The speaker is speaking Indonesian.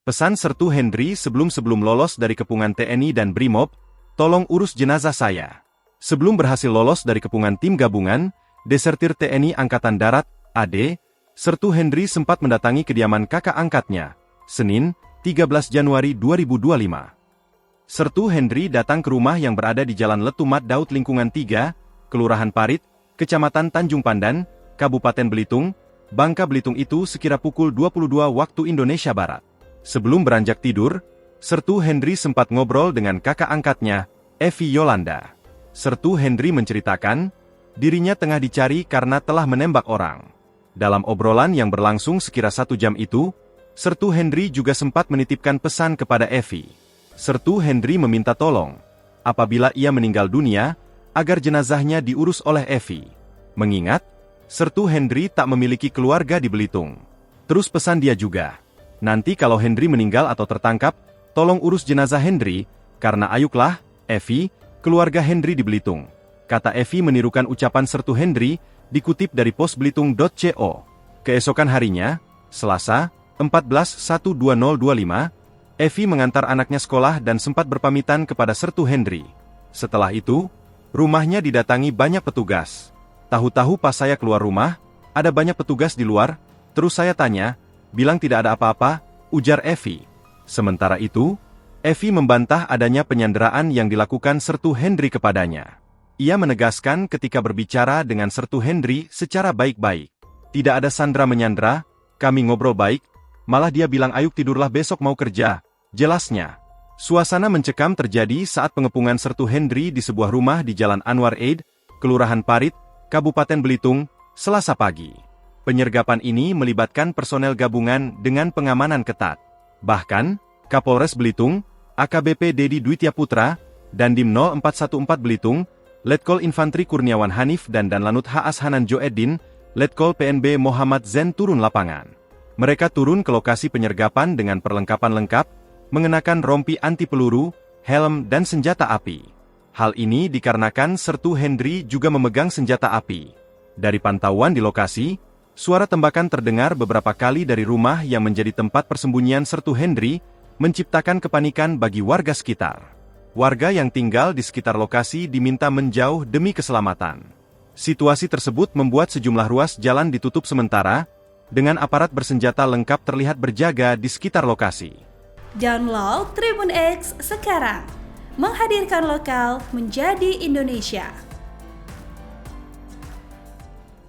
Pesan Sertu Hendri sebelum lolos dari kepungan TNI dan Brimob, tolong urus jenazah saya. Sebelum berhasil lolos dari kepungan tim gabungan, desertir TNI Angkatan Darat, AD, Sertu Hendri sempat mendatangi kediaman kakak angkatnya, Senin, 13 Januari 2025. Sertu Hendri datang ke rumah yang berada di Jalan Letumat Daud Lingkungan 3, Kelurahan Parit, Kecamatan Tanjung Pandan, Kabupaten Belitung, Bangka Belitung itu sekira pukul 22 waktu Indonesia Barat. Sebelum beranjak tidur, Sertu Hendri sempat ngobrol dengan kakak angkatnya, Evi Yolanda. Sertu Hendri menceritakan, dirinya tengah dicari karena telah menembak orang. Dalam obrolan yang berlangsung sekira 1 jam itu, Sertu Hendri juga sempat menitipkan pesan kepada Evi. Sertu Hendri meminta tolong, apabila ia meninggal dunia, agar jenazahnya diurus oleh Evi. Mengingat, Sertu Hendri tak memiliki keluarga di Belitung. Terus pesan dia juga, nanti kalau Hendri meninggal atau tertangkap, tolong urus jenazah Hendri, karena ayuklah, Evi, keluarga Hendri di Belitung. Kata Evi menirukan ucapan Sertu Hendri, dikutip dari posbelitung.co. Keesokan harinya, Selasa, 14/1/2025, Evi mengantar anaknya sekolah dan sempat berpamitan kepada Sertu Hendri. Setelah itu, rumahnya didatangi banyak petugas. Tahu-tahu pas saya keluar rumah, ada banyak petugas di luar, terus saya tanya, bilang tidak ada apa-apa, ujar Evi. Sementara itu, Evi membantah adanya penyanderaan yang dilakukan Sertu Hendri kepadanya. Ia menegaskan ketika berbicara dengan Sertu Hendri secara baik-baik. Tidak ada sandera menyandera, kami ngobrol baik, malah dia bilang ayuk tidurlah besok mau kerja, jelasnya. Suasana mencekam terjadi saat pengepungan Sertu Hendri di sebuah rumah di Jalan Anwar Eid, Kelurahan Parit, Kabupaten Belitung, Selasa pagi. Penyergapan ini melibatkan personel gabungan dengan pengamanan ketat. Bahkan, Kapolres Belitung, AKBP Dedi Dwitya Putra, dan Dim 0414 Belitung, Letkol Infantri Kurniawan Hanif dan Danlanut H.A.S. Hanan Joeddin, Letkol PNB Muhammad Zen turun lapangan. Mereka turun ke lokasi penyergapan dengan perlengkapan lengkap, mengenakan rompi anti peluru, helm dan senjata api. Hal ini dikarenakan Sertu Hendri juga memegang senjata api. Dari pantauan di lokasi, suara tembakan terdengar beberapa kali dari rumah yang menjadi tempat persembunyian Sertu Hendri, menciptakan kepanikan bagi warga sekitar. Warga yang tinggal di sekitar lokasi diminta menjauh demi keselamatan. Situasi tersebut membuat sejumlah ruas jalan ditutup sementara, dengan aparat bersenjata lengkap terlihat berjaga di sekitar lokasi. Download Tribun X sekarang, menghadirkan lokal menjadi Indonesia.